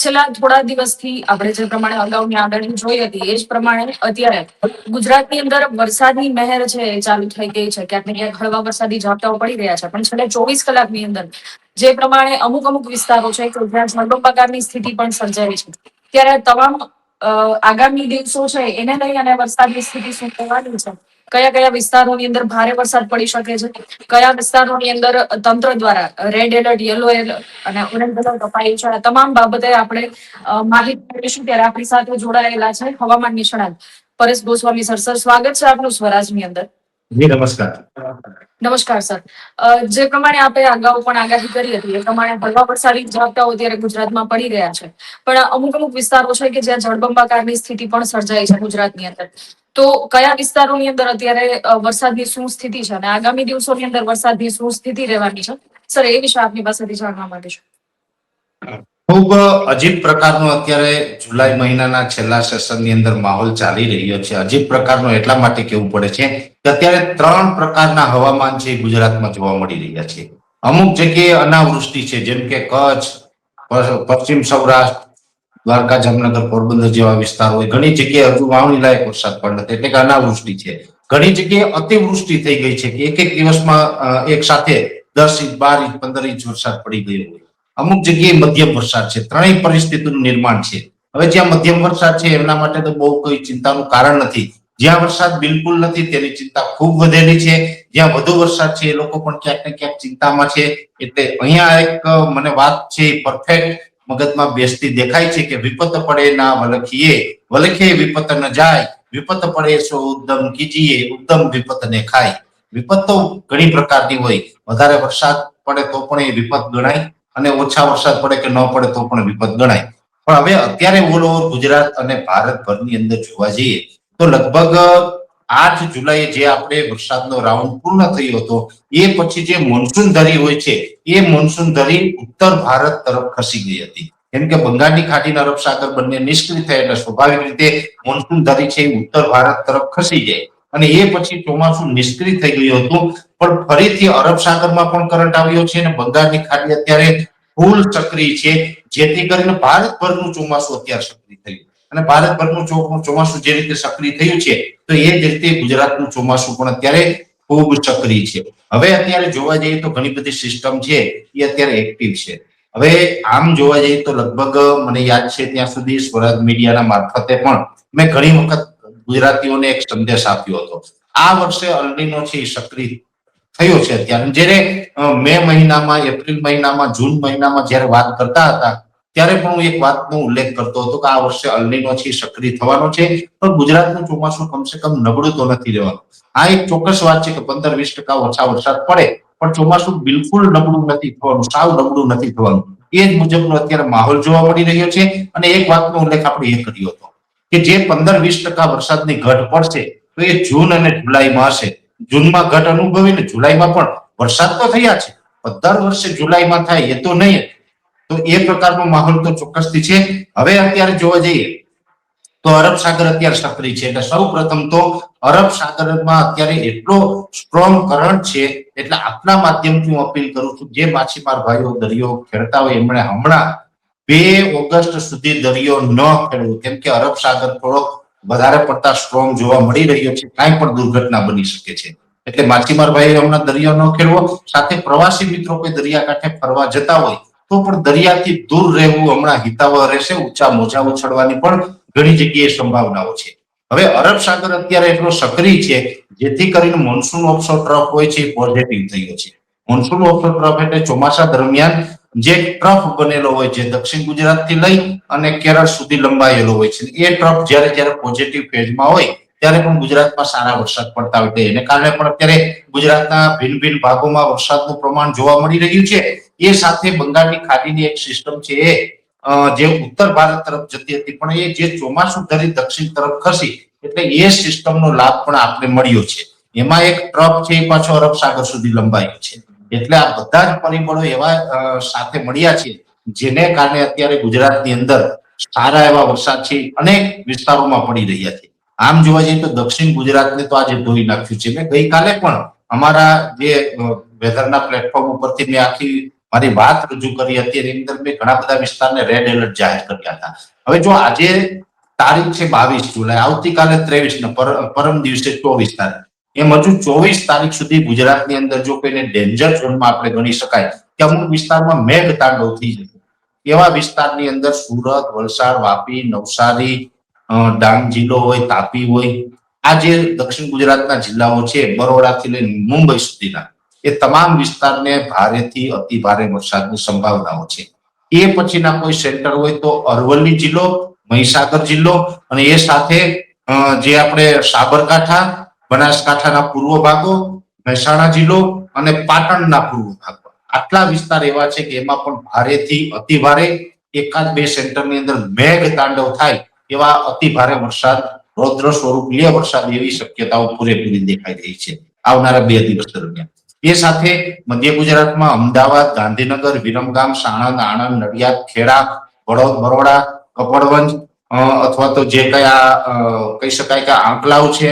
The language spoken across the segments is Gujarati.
છેલ્લા થોડા દિવસથી આપણે જે પ્રમાણે અગાઉની આગાહી જોઈ હતી એ જ પ્રમાણે અત્યારે ગુજરાતની અંદર વરસાદની મહેર છે એ ચાલુ થઈ ગઈ છે. ક્યાંક ને ક્યાંક હળવા વરસાદી ઝાપટાઓ પડી રહ્યા છે, પણ છેલ્લા 24 કલાકની અંદર જે પ્રમાણે અમુક વિસ્તારો છે કે જ્યાં જળબંબાકારની સ્થિતિ પણ સર્જાઈ છે, ત્યારે તમામ આગામી દિવસો છે એને લઈ અને વરસાદની સ્થિતિ શું થવાની છે, કયા કયા વિસ્તારોની અંદર ભારે વરસાદ પડી શકે છે, કયા વિસ્તારોની અંદર તંત્ર દ્વારા રેડ એલર્ટ, યલો એલર્ટ અને ઓરેન્જ એલર્ટ અપાયું છે, આ તમામ બાબતે આપણે માહિતી મેળવીશું. ત્યારે આપણી સાથે જોડાયેલા છે હવામાન નિષ્ણાત પરેશ ગોસ્વામી સર. સર, સ્વાગત છે આપનું સ્વરાજની અંદર. જી નમસ્કાર. નમસ્કાર સર. જે પ્રમાણે આપણે અગાઉ પણ આગાહી કરી હતી એ પ્રમાણે હળવા વરસાદી ઝાપટાઓ અત્યારે ગુજરાતમાં પડી રહ્યા છે, પણ અમુક વિસ્તારો છે કે જ્યાં જળબંબાકારની સ્થિતિ પણ સર્જાઈ છે ગુજરાતની અંદર. તો કયા વિસ્તારોની અંદર અત્યારે વરસાદની શું સ્થિતિ છે અને આગામી દિવસોની અંદર વરસાદની શું સ્થિતિ રહેવાની છે, સર એ વિશે આપની પાસેથી જાણવા માંગીશું. ખૂબ અજીબ પ્રકારનો અત્યારે જુલાઈ મહિનાના છેલ્લા સેશનની અંદર માહોલ ચાલી રહ્યો છે. અજીબ પ્રકારનો એટલા માટે કહેવું પડે છે કે અત્યારે 3 પ્રકારના હવામાન છે ગુજરાતમાં જોવા મળી રહ્યા છે. અમુક જગ્યાએ અનાવૃષ્ટિ છે, જેમ કે કચ્છ, પશ્ચિમ સૌરાષ્ટ્ર, દ્વારકા, જામનગર, પોરબંદર જેવા વિસ્તાર હોય. ઘણી જગ્યાએ હજુ વાવણી લાયક વરસાદ પણ નથી, એટલે કે અનાવૃષ્ટિ છે. ઘણી જગ્યાએ અતિવૃષ્ટિ થઈ ગઈ છે કે એક દિવસમાં એક સાથે 10 ઇંચ, 12 ઇંચ, 15 ઇંચ વરસાદ પડી ગયો હોય. અમુક જગ્યાએ મધ્યમ વરસાદ છે. ત્રણેય પરિસ્થિતિનું નિર્માણ છે. હવે જ્યાં મધ્યમ વરસાદ છે એમના માટે તો બહુ કોઈ ચિંતાનું કારણ નથી. જ્યાં વરસાદ બિલકુલ નથી તેની ચિંતા ખૂબ વધેલી છે. જ્યાં વધુ વરસાદ છે એ લોકો પણ ક્યાંક ને ક્યાંક ચિંતામાં છે. એટલે અહીંયા એક મને વાત છે પરફેક્ટ મગજમાં બેસતી દેખાય છે કે વિપત પડે ના વલખીએ, વલખે વિપત ન જાય, વિપત પડે સો ઉદ્દમ કીજીએ, ઉદ્દમ વિપત ને ખાય. વિપત તો ઘણી પ્રકારની હોય. વધારે વરસાદ પડે તો પણ એ વિપત ગણાય અને ઓછા વરસાદ પડે કે ન પડે તો પણ વિપત ગણાય. પણ હવે અત્યારે ઓલ ઓવર ગુજરાત અને ભારતભરની અંદર જોવા જઈએ તો લગભગ 8 જુલાઈએ જે આપણે વરસાદનો રાઉન્ડ પૂર્ણ થયો હતો એ પછી જે મોન્સૂન ધરી હોય છે એ મોન્સૂન ધરી ઉત્તર ભારત તરફ ખસી ગઈ હતી. કેમ કે બંગાળની ખાડીના અરબ સાગર બંને નિષ્ક્રિય થયા એટલે સ્વાભાવિક રીતે મોન્સૂન ધરી છે ઉત્તર ભારત તરફ ખસી જાય અને એ પછી ચોમાસું નિષ્ક્રિય થઈ ગયું હતું. પણ ફરીથી અરબ સાગરમાં પણ કરંટ આવ્યો છે અને બંગાળની ખાડી અત્યારે ફૂલ સક્રિય છે, જેથી કરીને ભારતભરનું ચોમાસું અત્યારે સક્રિય થયું અને ભારતભરનું ચોમાસું જે રીતે સક્રિય થયું છે તો એ જ રીતે ગુજરાતનું ચોમાસું પણ અત્યારે ખૂબ સક્રિય છે. હવે અત્યારે જોવા જઈએ તો ઘણી બધી સિસ્ટમ છે એ અત્યારે એક્ટિવ છે. હવે આમ જોવા જઈએ તો લગભગ મને યાદ છે ત્યાં સુધી સ્વરાજ મીડિયાના મારફતે પણ મેં ઘણી વખત ગુજરાતીઓને એક સંદેશ આપ્યો હતો. આ વર્ષે અલ્નીનો છે એ સક્રિય થયો છે અત્યારે. જ્યારે મે મહિનામાં, એપ્રિલ મહિનામાં, જૂન મહિનામાં જ્યારે વાત કરતા હતા ત્યારે પણ હું એક વાતનો ઉલ્લેખ કરતો હતો કે આ વર્ષે અલ્નીનો છે સક્રિય થવાનો છે, પણ ગુજરાતનું ચોમાસું કમસે કમ નબળું તો નથી રહેવાનું. આ એક ચોક્કસ વાત છે કે 15-20% ઓછા વરસાદ પડે પણ ચોમાસું બિલકુલ નબળું નથી થવાનું, સાવ નબળું નથી થવાનું. એ જ મુજબનો અત્યારે માહોલ જોવા મળી રહ્યો છે. અને એક વાતનો ઉલ્લેખ આપણે એ કર્યો હતો કે જે 15-20% વરસાદની ઘટ પડશે તો એ જૂન અને જુલાઈમાં હશે. જૂનમાં ઘટ અનુભવીને જુલાઈમાં પણ વરસાદ તો થયા છે, દર વર્ષે જુલાઈમાં થાય એ તો નહીં. તો એ પ્રકારનો માહોલ તો ચોક્કસથી છે. હવે અત્યારે જોવા જઈએ તો અરબ સાગર અત્યારે સક્રિય છે એટલે સૌ પ્રથમ તો અરબ સાગરમાં અત્યારે એટલો સ્ટ્રોંગ કરંટ છે એટલે આપના માધ્યમથી હું અપીલ કરું છું જે માછીમાર ભાઈઓ દરિયો ખેડતા હોય એમણે હમણાં 2 ઓગસ્ટ સુધી દરિયો ન ખેડવો, કેમ કે અરબ સાગર થોડો વધારે પડતા સ્ટ્રોંગ જોવા મળી રહ્યો છે, કાંઈ પણ દુર્ઘટના બની શકે છે. એટલે માછીમાર ભાઈઓ હમણાં દરિયો ન ખેડવો. સાથે પ્રવાસી મિત્રો કોઈ દરિયાકાંઠે ફરવા જતા હોય તો પણ દરિયાથી દૂર રહેવું હમણાં હિતાવહ રહેશે. ઊંચા મોજા ઉછળવાની પણ ઘણી જગ્યાએ સંભાવનાઓ છે. હવે અરબ સાગર અત્યારે એટલો સક્રિય છે જેથી કરીને મોન્સૂન ઓફશોર ટ્રફ હોય છે એ પોઝિટિવ થયો છે. મોન્સૂન ઓફશોર ટ્રફ એટલે ચોમાસા દરમિયાન જે ટ્રફ બનેલો હોય છે દક્ષિણ ગુજરાતથી લઈ અને કેરળ સુધી લંબાયેલો હોય છે, એ ટ્રફ જ્યારે પોઝિટિવ ફેઝમાં હોય ત્યારે પણ ગુજરાતમાં સારા વરસાદ પડતા હોય છે. એને કારણે પણ અત્યારે ગુજરાતના ભિન્ન ભાગોમાં વરસાદનું પ્રમાણ જોવા મળી રહ્યું છે. એ સાથે બંગાળની ખાડીની એક સિસ્ટમ છે એ જે ઉત્તર ભારત તરફ જતી હતી પણ એ જે ચોમાસું ધરી દક્ષિણ તરફ ખસી એટલે એ સિસ્ટમનો લાભ પણ આપણે મળ્યો છે. એમાં એક ટ્રફ છે એ પાછો અરબ સાગર સુધી લંબાયો છે. એટલે આ બધા જ પરિબળો એવા સાથે મળ્યા છે જેને કારણે અત્યારે ગુજરાતની અંદર સારા એવા વરસાદ છે અનેક વિસ્તારોમાં પડી રહ્યા છે. આમ જોવા જઈએ તો દક્ષિણ ગુજરાતને તો આજે ધોઈ નાખ્યું છે. મેં ગઈકાલે પણ અમારા જે વેધરના પ્લેટફોર્મ ઉપરથી મેં આખી મારી વાત રજૂ કરી હતી એની અંદર મેં ઘણા બધા વિસ્તારને રેડ એલર્ટ જાહેર કર્યા હતા. હવે જો આજે તારીખ છે 22 જુલાઈ, આવતીકાલે 23 ને પરમ દિવસે 24 તારીખ, એમ હજુ 24 તારીખ સુધી ગુજરાતની અંદર જો કોઈને ડેન્જર ઝોનમાં આપણે ગણી શકાય કે અમુક વિસ્તારમાં મેઘ તાંડવ થઈ જશે, એવા વિસ્તારની અંદર સુરત, વલસાડ, વાપી, નવસારી, ડાંગ જિલ્લો હોય, તાપી હોય, આ જે દક્ષિણ ગુજરાતના જિલ્લાઓ છે બરોડાથી લઈને મુંબઈ સુધીના, એ તમામ વિસ્તારને ભારેથી અતિ ભારે વરસાદની સંભાવનાઓ છે. એ પછીના કોઈ સેન્ટર હોય તો અરવલ્લી જિલ્લો, મહીસાગર જિલ્લો અને એ સાથે જે આપણે સાબરકાંઠા, બનાસકાંઠાના પૂર્વ ભાગો, મહેસાણા જિલ્લો અને પાટણના પૂર્વ ભાગો, આટલા વિસ્તાર એવા છે કે એમાં પણ ભારેથી અતિ ભારે, એકાદ બે સેન્ટરની અંદર મેઘ તાંડવ થાય એવા અતિ ભારે વરસાદ, રૌદ્ર સ્વરૂપ લે વરસાદ, એવી શક્યતાઓ પૂરેપૂરી દેખાઈ રહી છે આવનારા 2 દિવસ દરમિયાન. એ સાથે મધ્ય ગુજરાતમાં અમદાવાદ, ગાંધીનગર, વિરમગામ, સાણંદ, આણંદ, નડિયાદ, ખેડા, વડોદ, બરોડા, કપડવંજ અથવા તો જે કયા કહી શકાય કે આંકલાવ છે,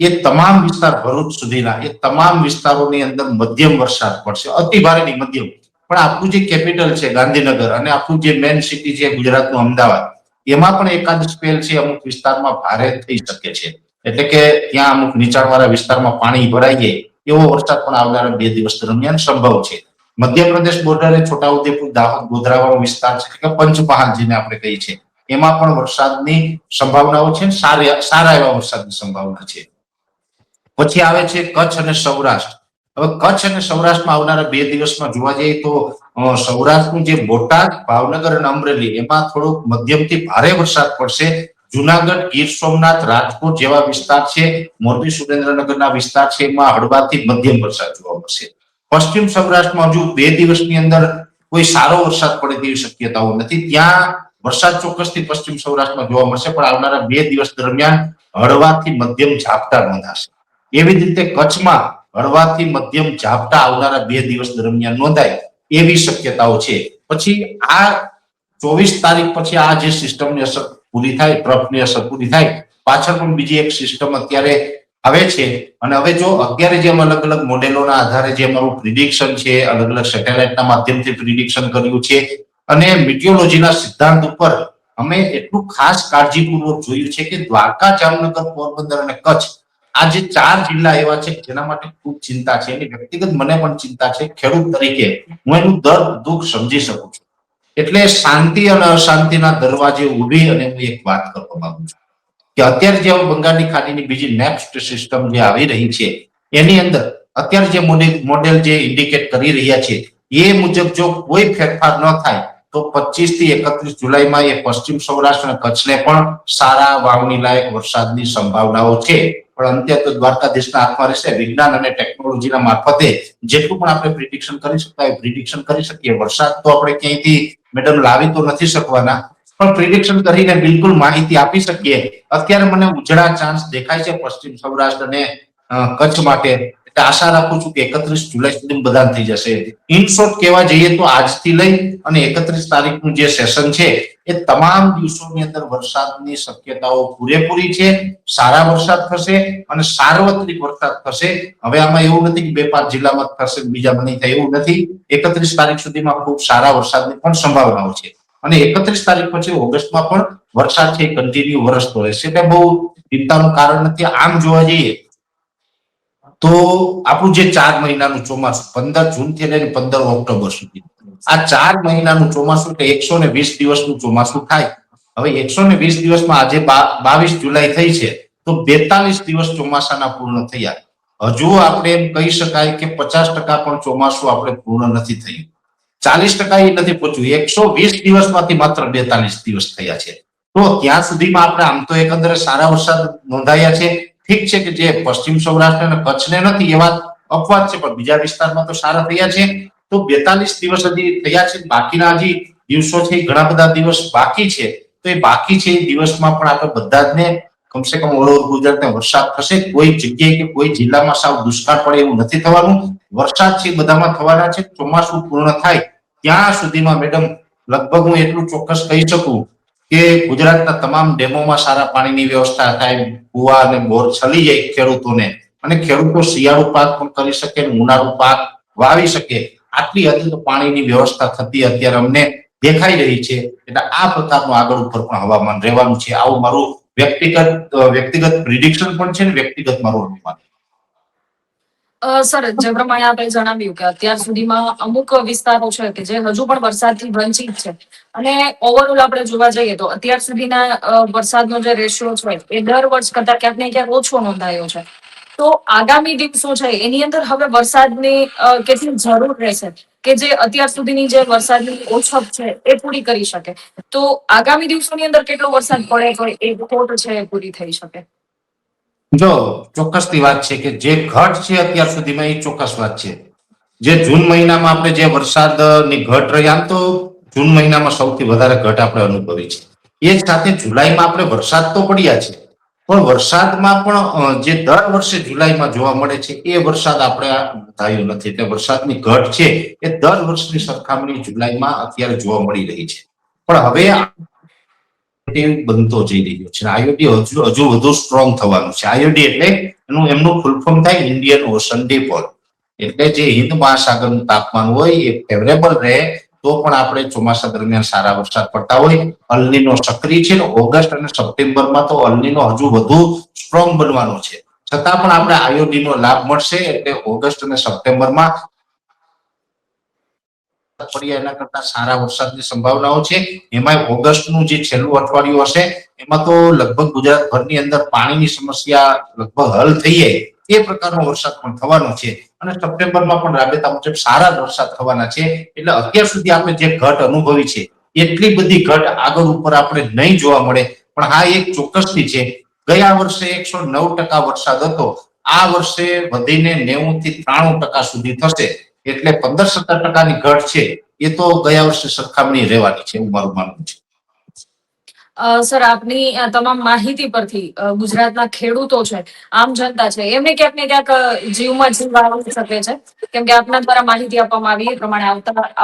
એ તમામ વિસ્તાર ભરૂચ સુધીના એ તમામ વિસ્તારોની અંદર મધ્યમ વરસાદ પડશે, અતિ ભારે ની મધ્યમ. પણ આપણું જે કેપિટલ છે ગાંધીનગર અને આપણું જે મેન સિટી છે ગુજરાતનું અમદાવાદ, એમાં પણ એકાદ સ્પેલ છે અમુક વિસ્તારમાં ભારે થઈ શકે છે. એટલે કે ત્યાં અમુક નીચાણવાળા વિસ્તારમાં પાણી ભરાઈ જાય એવો વરસાદ પણ આવનારા 2 દિવસ દરમિયાન સંભવ છે. મધ્યપ્રદેશ બોર્ડરે છોટાઉદેપુર, દાહોદ, ગોધરાવાળો વિસ્તાર છે કે પંચમહાલ જેને આપણે કહીએ છીએ, એમાં પણ વરસાદની સંભાવનાઓ છે, સારા એવા વરસાદની સંભાવના છે. પછી આવે છે કચ્છ અને સૌરાષ્ટ્ર. હવે કચ્છ અને સૌરાષ્ટ્રમાં આવનારા 2 દિવસમાં જોવા જઈએ તો સૌરાષ્ટ્રનું જે બોટાદ, ભાવનગર અને અમરેલી, એમાં થોડોક મધ્યમથી ભારે વરસાદ પડશે. જુનાગઢ, ગીર સોમનાથ, રાજકોટ જેવા વિસ્તાર છે, મોરબી, સુરેન્દ્રનગરના વિસ્તાર છે, એમાં હળવાથી મધ્યમ વરસાદ જોવા મળશે. પશ્ચિમ સૌરાષ્ટ્રમાં હજુ 2 દિવસની અંદર કોઈ સારો વરસાદ પડે તેવી શક્યતાઓ નથી. ત્યાં વરસાદ ચોક્કસથી પશ્ચિમ સૌરાષ્ટ્રમાં જોવા મળશે, પણ આવનારા 2 દિવસ દરમિયાન હળવાથી મધ્યમ ઝાપટા નોંધાશે. એવી જ રીતે કચ્છમાં હળવાથી મધ્યમ ઝાપટા આવનારા 2 દિવસ દરમિયાન નોંધાય એવી શક્યતાઓ છે. પછી આ 24 તારીખ પછી આ જે સિસ્ટમની અસર પૂરી થાય, ટ્રફની અસર પૂરી થાય, પાછળ પણ બીજી એક સિસ્ટમ અત્યારે આવે છે. અને હવે જો અત્યારે જેમ અલગ અલગ મોડેલોના આધારે જે અમારું પ્રિડિક્શન છે, અલગ અલગ સેટેલાઇટના માધ્યમથી પ્રિડિક્શન કર્યું છે અને મિટિયોલોજીના સિદ્ધાંત ઉપર અમે એટલું ખાસ કાળજીપૂર્વક જોયું છે કે દ્વારકા, જામનગર, પોરબંદર અને કચ્છ, આ જે 4 જિલ્લા એવા છે જેના માટે ખૂબ ચિંતા છે. એની વ્યક્તિગત મને પણ ચિંતા છે. ખેડૂત તરીકે હું એનું દર્દ, દુઃખ સમજી શકું છું. એટલે શાંતિ અને અશાંતિના દરવાજે ઊભી અને હું એક વાત કરવા માંગુ છું કે અત્યારે જે બંગાળની ખાડીની બીજી નેક્સ્ટ સિસ્ટમ જે આવી રહી છે, એની અંદર અત્યારે જે મોડેલ જે ઇન્ડિકેટ કરી રહ્યા છે એ મુજબ જો કોઈ ફેરફાર ન થાય તો 25 થી 31 જુલાઈમાં એ પશ્ચિમ સૌરાષ્ટ્ર અને કચ્છને પણ સારા વાવણી લાયક વરસાદની સંભાવનાઓ છે. પણ અંતે તો દ્વારકાધીશના હાથમાં રહેશે. વિજ્ઞાન અને ટેકનોલોજીના મારફતે જેટલું પણ આપણે પ્રિડિક્શન કરી શકતા હોય પ્રિડિક્શન કરી શકીએ. વરસાદ તો આપણે ક્યાંયથી મેડમ લાવી તો નથી શકવાના, પણ પ્રિડિક્શન કરીને બિલકુલ માહિતી આપી શકીએ. અત્યારે મને ઉજળા ચાન્સ દેખાય છે પશ્ચિમ સૌરાષ્ટ્ર અને કચ્છ માટે. એટલે આશા રાખું છું કે 31 જુલાઈ સુધી બધા થઈ જશે. ઇન શોર્ટ કહેવા જઈએ તો આજથી લઈ અને 31 તારીખનું જે સેશન છે એ તમામ દિવસોની અંદર વરસાદની શક્યતાઓ પૂરેપૂરી છે. સારા વરસાદ થશે અને સાર્વત્રિક વરસાદ થશે. હવે આમાં એવું નથી કે 2-5 જિલ્લામાં થશે બીજામાં નહીં થાય, એવું નથી. 31 તારીખ સુધીમાં ખૂબ સારા વરસાદની પણ સંભાવનાઓ છે. અને 31 તારીખ પછી ઓગસ્ટમાં પણ વરસાદ છે કન્ટિન્યુ વરસતો રહેશે. એટલે બહુ ચિંતાનું કારણ નથી. આમ જોવા જઈએ તો આપણું જે 4 મહિનાનું ચોમાસું 15 જૂનથી લઈને 15 ઓક્ટોબર સુધી, આ 4 મહિનાનું ચોમાસું એટલે 120 દિવસનું ચોમાસું થાય. હવે 120 દિવસમાં આજે 22 જુલાઈ થઈ છે તો 42 દિવસ ચોમાસાના પૂર્ણ થયા. હજુ આપણે એમ કહી શકાય કે 50% પણ ચોમાસું આપણે પૂર્ણ નથી થયું. 40% એ નથી પહોંચ્યું. 120 દિવસમાંથી માત્ર 42 દિવસ થયા છે. તો ત્યાં સુધીમાં આપણે આમ તો એકંદરે સારા વરસાદ નોંધાયા છે. ઠીક છે કે જે પશ્ચિમ સૌરાષ્ટ્ર અને કચ્છને નથી એ વાત અપવાદ છે, પણ બીજા વિસ્તારમાં તો સારા થયા છે. તો 42 દિવસ હજી થયા છે. બાકીના હજી દિવસો છે, ઘણા બધા દિવસ બાકી છે. તો એ બાકી છે એ દિવસમાં પણ આપણે બધા જ ને કમસે કમ ઓલ ઓવર ગુજરાતને વરસાદ થશે. કોઈ જગ્યાએ કે કોઈ જિલ્લામાં સાવ દુષ્કાળ પડે એવું નથી થવાનું. વરસાદ છે બધામાં થવાના છે. ચોમાસું પૂર્ણ થાય ત્યાં સુધીમાં મેડમ લગભગ હું એટલું ચોક્કસ કહી શકું કે ગુજરાતના તમામ ડેમોમાં સારા પાણીની વ્યવસ્થા થાય, કુવા અને બોર છલી જાય ખેડૂતોને, અને ખેડૂતો શિયાળુ પાક પણ કરી શકે, ઉનાળુ પાક વાવી શકે. આટલી હદે તો પાણીની વ્યવસ્થા થતી અત્યારે અમને દેખાઈ રહી છે. એટલે આ પ્રકારનું આગળ ઉપર પણ હવામાન રહેવાનું છે, આવું મારું વ્યક્તિગત પ્રિડિક્શન પણ છે ને વ્યક્તિગત મારું અનુમાન. સર, જે પ્રમાણે આપણે જણાવ્યું કે અત્યાર સુધીમાં અમુક વિસ્તારો છે કે જે હજુ પણ વરસાદથી વંચિત છે, અને ઓવરઓલ આપણે જોવા જઈએ તો અત્યાર સુધીના વરસાદનો જે રેશિયો છે એ દર વર્ષ કરતા ક્યાંક ને ક્યાંક ઓછો નોંધાયો છે. તો આગામી દિવસો છે એની અંદર હવે વરસાદની કેટલી જરૂર રહેશે કે જે અત્યાર સુધીની જે વરસાદની ઓછપ છે એ પૂરી કરી શકે? તો આગામી દિવસોની અંદર કેટલો વરસાદ પડે તો એ ખોટ છે એ પૂરી થઈ શકે? જો ચોક્કસની વાત છે કે જે ઘટ છે અત્યાર સુધીમાં એ ચોક્કસ વાત છે. જે જૂન મહિનામાં આપણે જે વરસાદની ઘટ રહી, આમ તો જૂન મહિનામાં સૌથી વધારે ઘટ આપણે અનુભવી છે. એ જ સાથે જુલાઈમાં આપણે વરસાદ તો પડ્યા છે, પણ વરસાદમાં પણ જે દર વર્ષે જુલાઈમાં જોવા મળે છે એ વરસાદ આપણે થયો નથી. એટલે વરસાદની ઘટ છે એ દર વર્ષની સરખામણી જુલાઈમાં અત્યારે જોવા મળી રહી છે. પણ હવે બનતો જઈ રહ્યો છે. આઈઓડી હજુ વધુ સ્ટ્રોંગ થવાનું છે. આઈઓડી એટલે એમનું ફૂલ ફોર્મ થાય ઇન્ડિયન ઓશન ડિપોલ. એટલે જે હિન્દ મહાસાગરનું તાપમાન હોય એ ફેવરેબલ રહે તો પણ આપણે ચોમાસા દરમિયાન સારા વરસાદ પડતા હોય. અલનીનો સક્રિય છે ને ઓગસ્ટ અને સપ્ટેમ્બરમાં તો અલનીનો હજુ વધુ સ્ટ્રોંગ બનવાનો છે. છતાં પણ આપણે આઈઓડી નો લાભ મળશે. એટલે ઓગસ્ટ અને સપ્ટેમ્બરમાં પડ્યા એના કરતા સારા વરસાદની સંભાવનાઓ છે. એમાં ઓગસ્ટનું જે છેલ્લું અઠવાડિયું હશે એમાં તો લગભગ ગુજરાતભરની અંદર પાણીની સમસ્યા લગભગ હલ થઈ જાય એ પ્રકારનો વરસાદ પણ થવાનો છે. અને સપ્ટેમ્બરમાં પણ રાબેતા મુજબ સારા જ વરસાદ થવાના છે. એટલે અત્યાર સુધી આપણે જે ઘટ અનુભવી છે એટલી બધી ઘટ આગળ ઉપર આપણે નહીં જોવા મળે. પણ હા, એક ચોક્કસથી છે, ગયા વર્ષે 109% વરસાદ હતો, આ વર્ષે વધીને 90 થી 93% સુધી થશે. એટલે 15-17% ઘટ છે એ તો ગયા વર્ષે સરખામણી રહેવાની છે, એવું મારું માનવું છે. સર, આપની તમામ માહિતી પરથી ગુજરાતના ખેડૂતો છે, આમ જનતા છે, એમને ક્યાંક ને ક્યાંક જીવમાં જીવ આવી શકે છે. કેમ કે આપના દ્વારા માહિતી આપવામાં આવી એ પ્રમાણે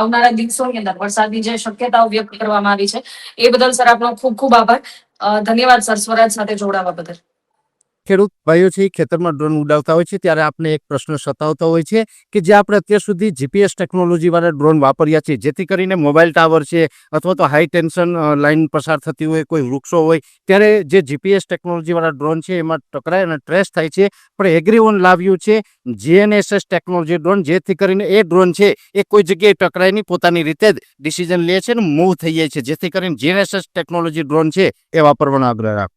આવનારા દિવસોની અંદર વરસાદની જે શક્યતાઓ વ્યક્ત કરવામાં આવી છે એ બદલ સર આપનો ખૂબ ખૂબ આભાર. ધન્યવાદ સર, સ્વરાજ સાથે જોડાવા બદલ. ખેડૂત ભાઈઓ છે એ ખેતરમાં ડ્રોન ઉડાવતા હોય છે ત્યારે આપણે એક પ્રશ્ન સતાવતો હોય છે કે જે આપણે અત્યાર સુધી જીપીએસ ટેકનોલોજી વાળા ડ્રોન વાપર્યા છે, જેથી કરીને મોબાઈલ ટાવર છે અથવા તો હાઈ ટેન્શન લાઈન પસાર થતી હોય, કોઈ વૃક્ષો હોય, ત્યારે જે જીપીએસ ટેકનોલોજી વાળા ડ્રોન છે એમાં ટકરાય અને ટ્રેસ થાય છે. પણ એગ્રીઓન લાવ્યું છે જીએનએસએસ ટેકનોલોજી ડ્રોન, જેથી કરીને એ ડ્રોન છે એ કોઈ જગ્યાએ ટકરાય નહીં, પોતાની રીતે જ ડિસિઝન લે છે અને મૂવ થઈ જાય છે. જેથી કરીને જીએનએસએસ ટેકનોલોજી ડ્રોન છે એ વાપરવાનો આગ્રહ રાખો.